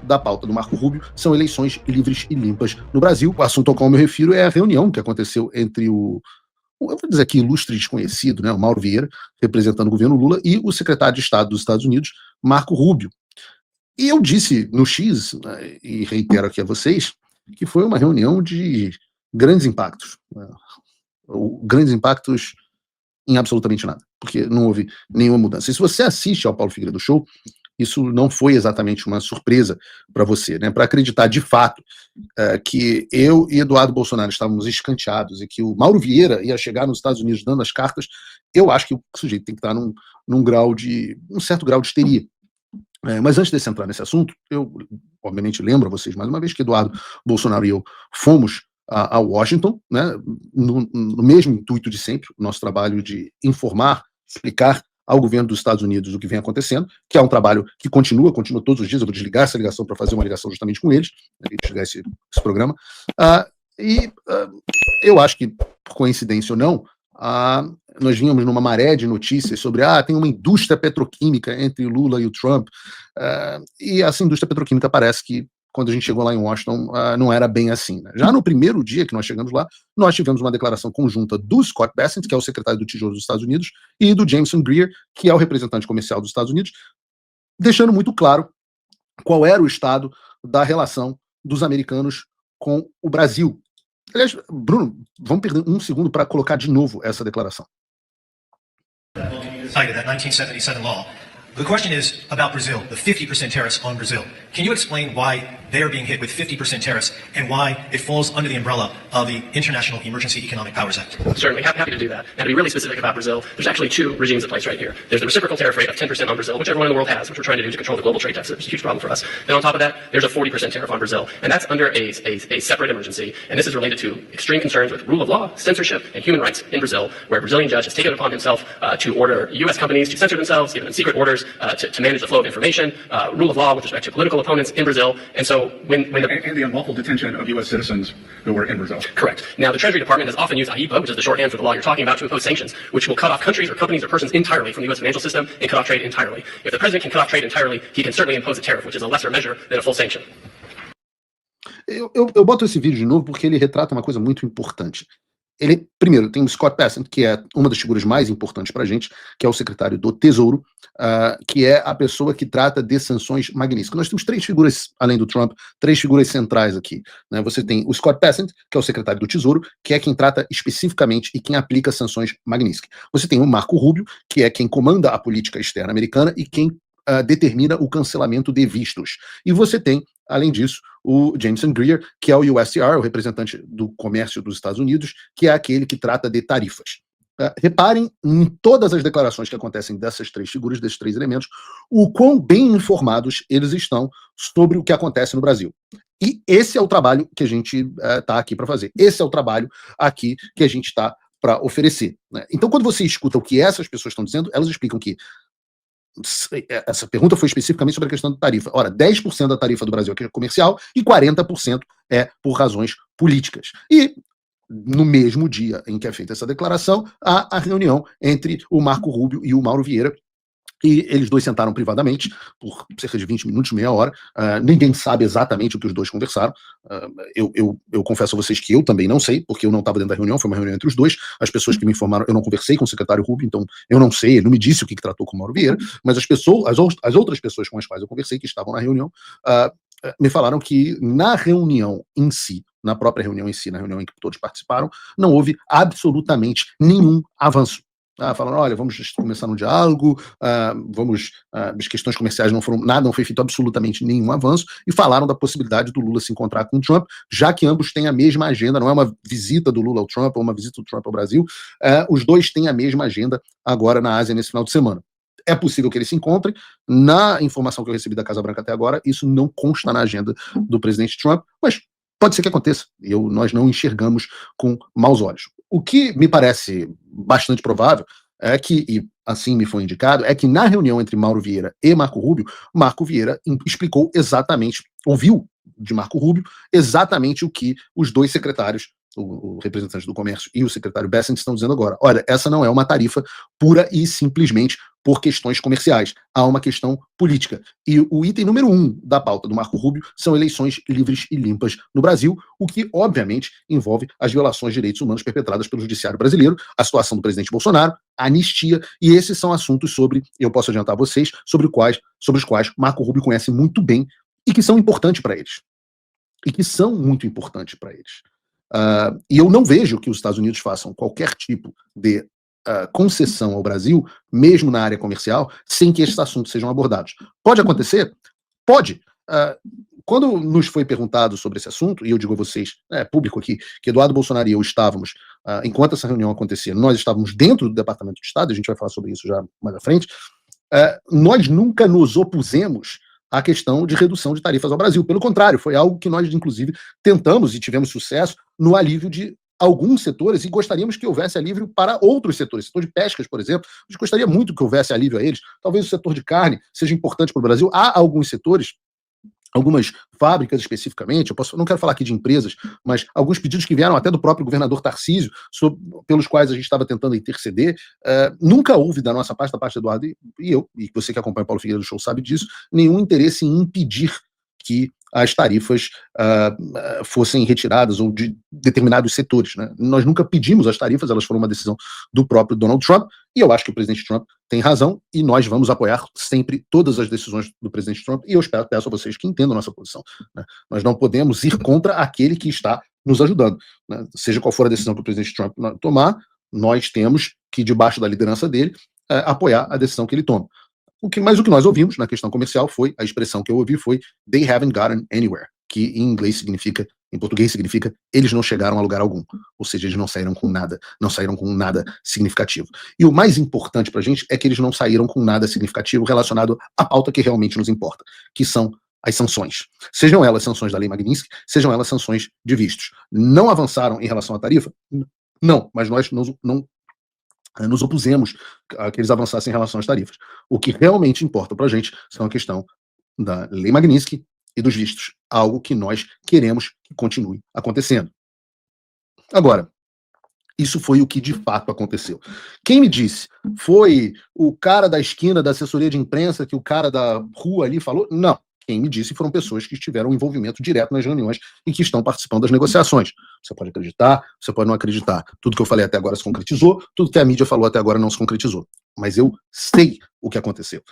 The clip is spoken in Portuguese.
da pauta do Marco Rubio são eleições livres e limpas no Brasil. O assunto ao qual eu me refiro é a reunião que aconteceu entre eu vou dizer aqui, ilustre desconhecido, né, o Mauro Vieira, representando o governo Lula, e o secretário de Estado dos Estados Unidos, Marco Rubio. E eu disse no X, né, e reitero aqui a vocês, que foi uma reunião de grandes impactos. Né, grandes impactos em absolutamente nada, porque não houve nenhuma mudança. E se você assiste ao Paulo Figueiredo Show, isso não foi exatamente uma surpresa para você, né? Para acreditar de fato que eu e Eduardo Bolsonaro estávamos escanteados e que o Mauro Vieira ia chegar nos Estados Unidos dando as cartas, eu acho que o sujeito tem que estar num certo grau de histeria. Mas antes de entrar nesse assunto, eu obviamente lembro a vocês mais uma vez que Eduardo Bolsonaro e eu fomos a Washington, né, no mesmo intuito de sempre, o nosso trabalho de informar, explicar ao governo dos Estados Unidos o que vem acontecendo, que é um trabalho que continua todos os dias. Eu vou desligar essa ligação para fazer uma ligação justamente com eles, né, desligar esse programa. Eu acho que, por coincidência ou não, nós vínhamos numa maré de notícias sobre tem uma indústria petroquímica entre Lula e o Trump, e essa indústria petroquímica parece que, quando a gente chegou lá em Washington, não era bem assim. Né? Já no primeiro dia que nós chegamos lá, nós tivemos uma declaração conjunta do Scott Bessent, que é o secretário do Tesouro dos Estados Unidos, e do Jameson Greer, que é o representante comercial dos Estados Unidos, deixando muito claro qual era o estado da relação dos americanos com o Brasil. Aliás, Bruno, vamos perder um segundo para colocar de novo essa declaração. Cited that 1977 law. The question is about Brazil, the 50% tariffs on Brazil. Can you explain why they're being hit with 50% tariffs and why it falls under the umbrella of the International Emergency Economic Powers Act? Certainly, happy to do that. And to be really specific about Brazil, there's actually two regimes in place right here. There's the reciprocal tariff rate of 10% on Brazil, which everyone in the world has, which we're trying to do to control the global trade deficit, which is a huge problem for us. Then on top of that, there's a 40% tariff on Brazil. And that's under a separate emergency. And this is related to extreme concerns with rule of law, censorship, and human rights in Brazil, where a Brazilian judge has taken it upon himself to order U.S. companies to censor themselves, given them secret orders to manage the flow of information, rule of law with respect to political opponents in Brazil. And so when the unlawful detention of U.S. citizens who were in Brazil. Correct. Now, the Treasury Department has often used AIPA, which is the shorthand for the law you're talking about, to impose sanctions, which will cut off countries or companies or persons entirely from the U.S. financial system and cut off trade entirely. If the president can cut off trade entirely, he can certainly impose a tariff, which is a lesser measure than a full sanction. Eu boto esse vídeo de novo porque ele retrata uma coisa muito importante. Ele, primeiro, tem o Scott Bessent, que é uma das figuras mais importantes para a gente, que é o secretário do Tesouro, que é a pessoa que trata de sanções magníficas. Nós temos três figuras, além do Trump, três figuras centrais aqui. Né? Você tem o Scott Bessent, que é o secretário do Tesouro, que é quem trata especificamente e quem aplica sanções magníficas. Você tem o Marco Rubio, que é quem comanda a política externa americana e quem determina o cancelamento de vistos. E você tem, além disso, o Jameson Greer, que é o USTR, o representante do comércio dos Estados Unidos, que é aquele que trata de tarifas. Reparem em todas as declarações que acontecem dessas três figuras, desses três elementos, o quão bem informados eles estão sobre o que acontece no Brasil. E esse é o trabalho que a gente está aqui para fazer. Esse é o trabalho aqui que a gente está para oferecer. Né? Então, quando você escuta o que essas pessoas estão dizendo, elas explicam que essa pergunta foi especificamente sobre a questão da tarifa. Ora, 10% da tarifa do Brasil é comercial e 40% é por razões políticas. E, no mesmo dia em que é feita essa declaração, há a reunião entre o Marco Rubio e o Mauro Vieira, e eles dois sentaram privadamente por cerca de 20 minutos, meia hora. Ninguém sabe exatamente o que os dois conversaram. Eu confesso a vocês que eu também não sei, porque eu não estava dentro da reunião, foi uma reunião entre os dois. As pessoas que me informaram, eu não conversei com o secretário Rubio, então eu não sei, ele não me disse o que tratou com o Mauro Vieira, mas as outras pessoas com as quais eu conversei, que estavam na reunião, me falaram que na reunião em si, na própria reunião em si, na reunião em que todos participaram, não houve absolutamente nenhum avanço. Falando, olha, vamos começar no diálogo, as questões comerciais não foi feito absolutamente nenhum avanço, e falaram da possibilidade do Lula se encontrar com o Trump, já que ambos têm a mesma agenda, não é uma visita do Lula ao Trump, ou uma visita do Trump ao Brasil, os dois têm a mesma agenda agora na Ásia nesse final de semana. É possível que eles se encontrem. Na informação que eu recebi da Casa Branca até agora, isso não consta na agenda do presidente Trump, mas pode ser que aconteça. Nós não enxergamos com maus olhos. O que me parece bastante provável é que, e assim me foi indicado, é que na reunião entre Mauro Vieira e Marco Rubio, Marco Vieira explicou exatamente, ouviu de Marco Rubio, exatamente o que os dois secretários, o representante do comércio e o secretário Bessent, estão dizendo agora. Olha, essa não é uma tarifa pura e simplesmente por questões comerciais. Há uma questão política. E o item número 1 da pauta do Marco Rubio são eleições livres e limpas no Brasil, o que, obviamente, envolve as violações de direitos humanos perpetradas pelo judiciário brasileiro, a situação do presidente Bolsonaro, a anistia, e esses são assuntos eu posso adiantar a vocês, sobre os quais Marco Rubio conhece muito bem e que são importantes para eles. E que são muito importantes para eles. E eu não vejo que os Estados Unidos façam qualquer tipo de concessão ao Brasil, mesmo na área comercial, sem que esses assuntos sejam abordados. Pode acontecer? Pode. Quando nos foi perguntado sobre esse assunto, e eu digo a vocês, público aqui, que Eduardo Bolsonaro e eu estávamos, enquanto essa reunião acontecia, nós estávamos dentro do Departamento de Estado, a gente vai falar sobre isso já mais à frente, nós nunca nos opusemos à questão de redução de tarifas ao Brasil. Pelo contrário, foi algo que nós, inclusive, tentamos e tivemos sucesso no alívio de alguns setores e gostaríamos que houvesse alívio para outros setores. Setor de pescas, por exemplo, a gente gostaria muito que houvesse alívio a eles. Talvez o setor de carne seja importante para o Brasil. Há alguns setores, algumas fábricas especificamente, não quero falar aqui de empresas, mas alguns pedidos que vieram até do próprio governador Tarcísio, pelos quais a gente estava tentando interceder. Nunca houve da nossa parte, da parte do Eduardo e eu, e você que acompanha o Paulo Figueiredo do Show sabe disso, nenhum interesse em impedir que as tarifas fossem retiradas ou de determinados setores, né? Nós nunca pedimos as tarifas, elas foram uma decisão do próprio Donald Trump, e eu acho que o presidente Trump tem razão, e nós vamos apoiar sempre todas as decisões do presidente Trump, e eu peço a vocês que entendam a nossa posição, né? Nós não podemos ir contra aquele que está nos ajudando, né? Seja qual for a decisão que o presidente Trump tomar, nós temos que, debaixo da liderança dele, apoiar a decisão que ele toma. Mas o que nós ouvimos na questão comercial foi, a expressão que eu ouvi foi "they haven't gotten anywhere", que em português significa eles não chegaram a lugar algum, ou seja, eles não saíram com nada significativo. E o mais importante pra gente é que eles não saíram com nada significativo relacionado à pauta que realmente nos importa, que são as sanções. Sejam elas sanções da Lei Magnitsky, sejam elas sanções de vistos. Não avançaram em relação à tarifa? Não, mas nós não nos opusemos a que eles avançassem em relação às tarifas. O que realmente importa para a gente são a questão da Lei Magnitsky e dos vistos, algo que nós queremos que continue acontecendo. Agora, isso foi o que de fato aconteceu. Quem me disse? Foi o cara da esquina da assessoria de imprensa que o cara da rua ali falou? Não. Quem me disse foram pessoas que tiveram um envolvimento direto nas reuniões e que estão participando das negociações. Você pode acreditar, você pode não acreditar. Tudo que eu falei até agora se concretizou, tudo que a mídia falou até agora não se concretizou. Mas eu sei o que aconteceu.